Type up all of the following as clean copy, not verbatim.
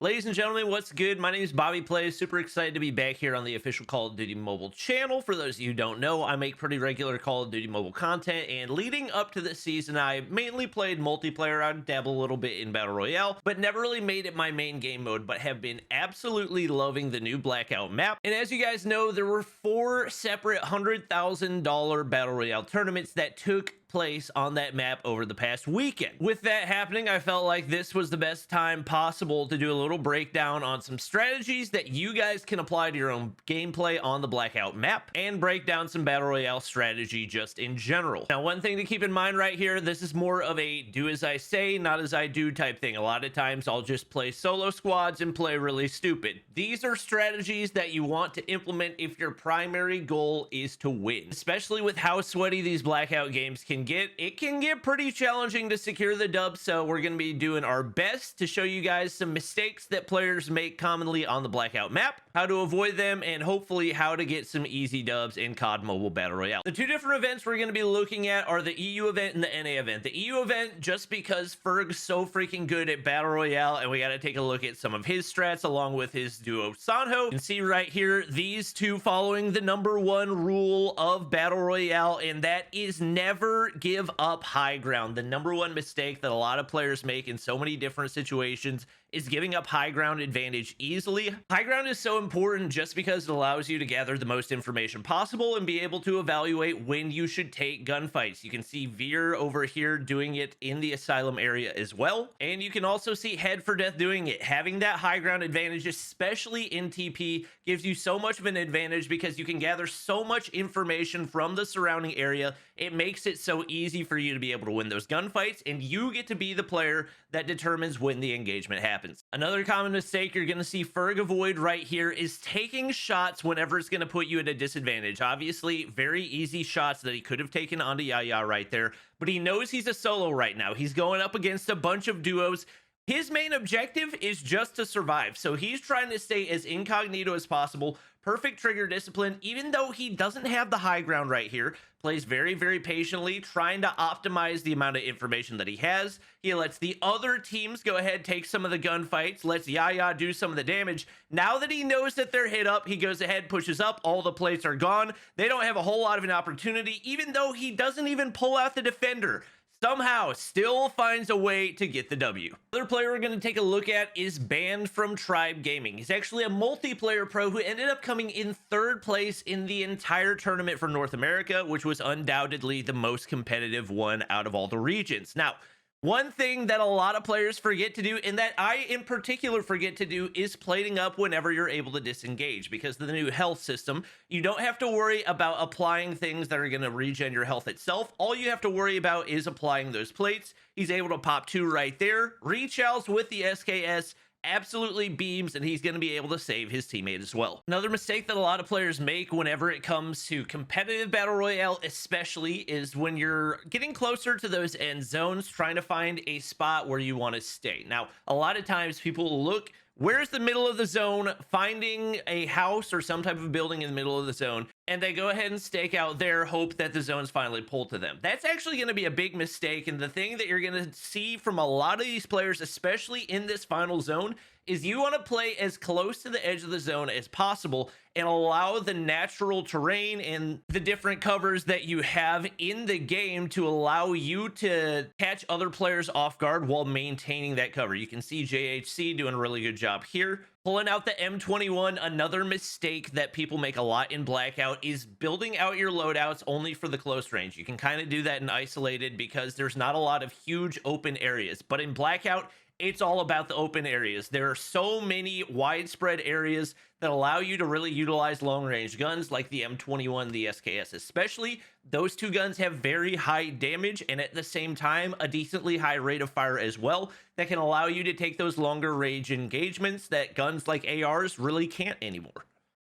Ladies and gentlemen, what's good? My name is BobbyPlays. Super excited to be back here on the official Call of Duty Mobile channel. For those of you who don't know, I make pretty regular Call of Duty Mobile content, and leading up to this season, I mainly played multiplayer. I'd dabble a little bit in Battle Royale, but never really made it my main game mode, but have been absolutely loving the new Blackout map. And as you guys know, there were 4 separate $100,000 Battle Royale tournaments that took place on that map over the past weekend. With that happening, I felt like this was the best time possible to do a little breakdown on some strategies that you guys can apply to your own gameplay on the Blackout map, and break down some Battle Royale strategy just in general. Now, one thing to keep in mind right here, this is more of a do as I say, not as I do type thing. A lot of times I'll just play solo squads and play really stupid. These are strategies that you want to implement if your primary goal is to win, especially with how sweaty these Blackout games can get. It can get pretty challenging to secure the dub, so we're going to be doing our best to show you guys some mistakes that players make commonly on the Blackout map, how to avoid them, and hopefully how to get some easy dubs in COD Mobile Battle Royale. The 2 different events we're going to be looking at are the EU event and the NA event. The EU event, just because Ferg's so freaking good at Battle Royale, and we got to take a look at some of his strats along with his duo Sanho. You can see right here, these two following the #1 rule of Battle Royale, and that is never give up high ground. The #1 mistake that a lot of players make in so many different situations is giving up high ground advantage easily. High ground is so important just because it allows you to gather the most information possible and be able to evaluate when you should take gunfights. You can see Veer over here doing it in the asylum area as well, and you can also see Head for Death doing it. Having that high ground advantage, especially in TP, gives you so much of an advantage because you can gather so much information from the surrounding area. It makes it so easy for you to be able to win those gunfights, and you get to be the player that determines when the engagement happens. Another common mistake you're going to see Ferg avoid right here is taking shots whenever it's going to put you at a disadvantage. Obviously, very easy shots that he could have taken onto Yaya right there, but he knows he's a solo right now. He's going up against a bunch of duos. His main objective is just to survive, so he's trying to stay as incognito as possible. Perfect trigger discipline, even though he doesn't have the high ground right here. Plays very, very patiently, trying to optimize the amount of information that he has. He lets the other teams go ahead, take some of the gunfights, lets Yaya do some of the damage. Now that he knows that they're hit up, he goes ahead, pushes up, all the plates are gone. They don't have a whole lot of an opportunity, even though he doesn't even pull out the defender. Somehow still finds a way to get the W. Another player we're going to take a look at is banned from Tribe Gaming. He's actually a multiplayer pro who ended up coming in 3rd place in the entire tournament for North America, which was undoubtedly the most competitive one out of all the regions. Now, one thing that a lot of players forget to do, and that I in particular forget to do, is plating up whenever you're able to disengage. Because of the new health system, you don't have to worry about applying things that are going to regen your health itself. All you have to worry about is applying those plates. He's able to pop 2 right there, reach outs with the SKS, absolutely beams, and he's going to be able to save his teammate as well. Another mistake that a lot of players make whenever it comes to competitive Battle Royale especially is when you're getting closer to those end zones, trying to find a spot where you want to stay. Now, a lot of times people look, where's the middle of the zone, finding a house or some type of building in the middle of the zone, and they go ahead and stake out there, hope that the zone's finally pulled to them. That's actually going to be a big mistake, and the thing that you're going to see from a lot of these players, especially in this final zone, is you want to play as close to the edge of the zone as possible and allow the natural terrain and the different covers that you have in the game to allow you to catch other players off guard while maintaining that cover. You can see JHC doing a really good job here. Pulling out the M21, another mistake that people make a lot in Blackout is building out your loadouts only for the close range. You can kind of do that in isolated because there's not a lot of huge open areas, but in Blackout, it's all about the open areas. There are so many widespread areas that allow you to really utilize long range guns like the M21, the SKS especially. Those 2 guns have very high damage and at the same time a decently high rate of fire as well that can allow you to take those longer range engagements that guns like ARs really can't anymore.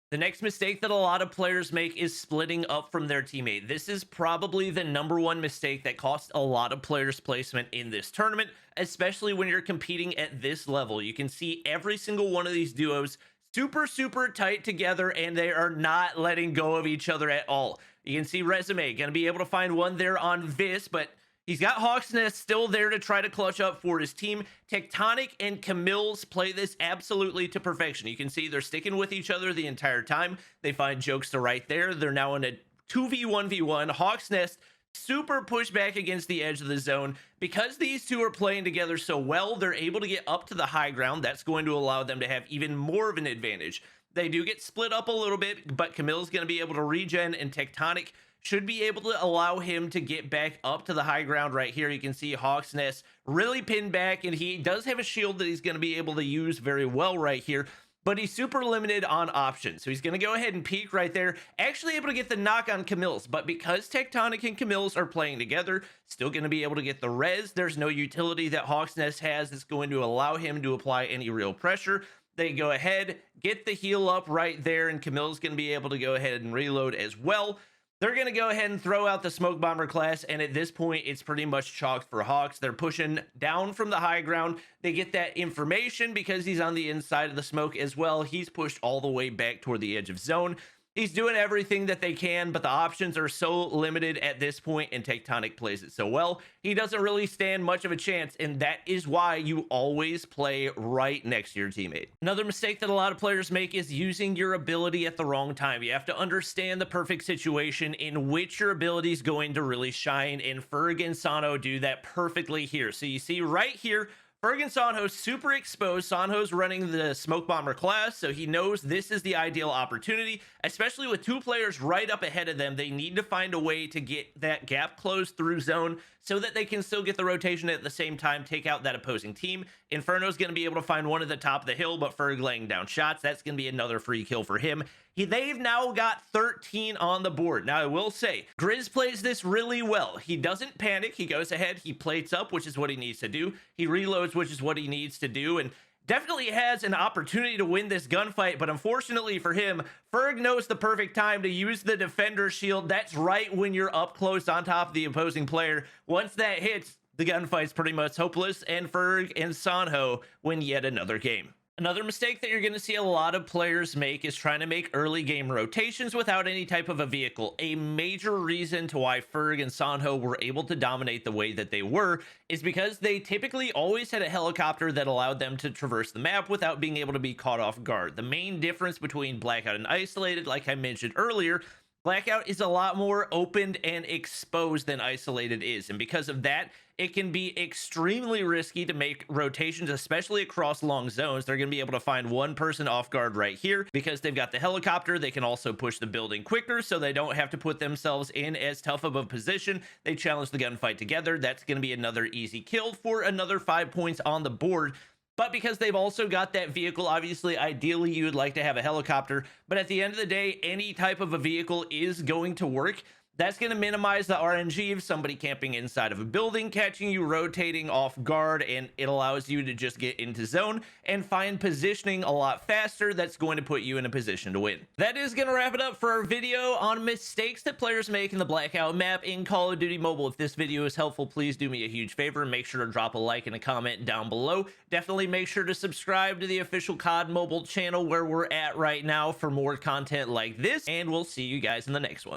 The next mistake that a lot of players make is splitting up from their teammate. This is probably the #1 mistake that costs a lot of players placement in this tournament, especially when you're competing at this level. You can see every single one of these duos super tight together, and they are not letting go of each other at all. You can see Resume going to be able to find one there on Vis, but He's got Hawk's Nest still there to try to clutch up for his team. Tectonic and Camille's play this absolutely to perfection. You can see they're sticking with each other the entire time. They find jokes to write there. They're now in a 2v1v1. Hawk's Nest super push back against the edge of the zone. Because these two are playing together so well, they're able to get up to the high ground. That's going to allow them to have even more of an advantage. They do get split up a little bit, but Camille's going to be able to regen, and Tectonic should be able to allow him to get back up to the high ground right here. You can see Hawk's Nest really pinned back, and he does have a shield that he's going to be able to use very well right here, but he's super limited on options. So he's going to go ahead and peek right there, actually able to get the knock on Camille's, but because Tectonic and Camille's are playing together, still going to be able to get the res. There's no utility that Hawk's Nest has that's going to allow him to apply any real pressure. They go ahead, get the heal up right there, and Camille's going to be able to go ahead and reload as well. They're going to go ahead and throw out the Smoke Bomber class, and at this point, it's pretty much chalked for Hawks. They're pushing down from the high ground. They get that information because he's on the inside of the smoke as well. He's pushed all the way back toward the edge of zone. He's doing everything that they can, but the options are so limited at this point, and Tectonic plays it so well. He doesn't really stand much of a chance, and that is why you always play right next to your teammate. Another mistake that a lot of players make is using your ability at the wrong time. You have to understand the perfect situation in which your ability is going to really shine, and Ferg and Sanho do that perfectly here. So you see right here, Ferg and Sanho super exposed. Sanho's running the Smoke Bomber class, so he knows this is the ideal opportunity, especially with two players right up ahead of them. They need to find a way to get that gap closed through zone so that they can still get the rotation at the same time, take out that opposing team. Inferno's going to be able to find one at the top of the hill, but Ferg laying down shots, that's going to be another free kill for him. They've now got 13 on the board. Now, I will say, Grizz plays this really well. He doesn't panic. He goes ahead. He plates up, which is what he needs to do. He reloads, which is what he needs to do. And definitely has an opportunity to win this gunfight, but unfortunately for him, Ferg knows the perfect time to use the Defender shield. That's right when you're up close on top of the opposing player. Once that hits, the gunfight's pretty much hopeless, and Ferg and Sanho win yet another game. Another mistake that you're going to see a lot of players make is trying to make early game rotations without any type of a vehicle. A major reason to why Ferg and Sanho were able to dominate the way that they were is because they typically always had a helicopter that allowed them to traverse the map without being able to be caught off guard. The main difference between Blackout and Isolated, like I mentioned earlier, Blackout is a lot more opened and exposed than Isolated is, and because of that, it can be extremely risky to make rotations, especially across long zones. They're going to be able to find one person off guard right here. Because they've got the helicopter, they can also push the building quicker, so they don't have to put themselves in as tough of a position. They challenge the gunfight together. That's going to be another easy kill for another 5 points on the board. But because they've also got that vehicle, obviously, ideally, you would like to have a helicopter. But at the end of the day, any type of a vehicle is going to work. That's going to minimize the RNG of somebody camping inside of a building, catching you rotating off guard, and it allows you to just get into zone and find positioning a lot faster. That's going to put you in a position to win. That is going to wrap it up for our video on mistakes that players make in the Blackout map in Call of Duty Mobile. If this video is helpful, please do me a huge favor and make sure to drop a like and a comment down below. Definitely make sure to subscribe to the official COD Mobile channel where we're at right now for more content like this, and we'll see you guys in the next one.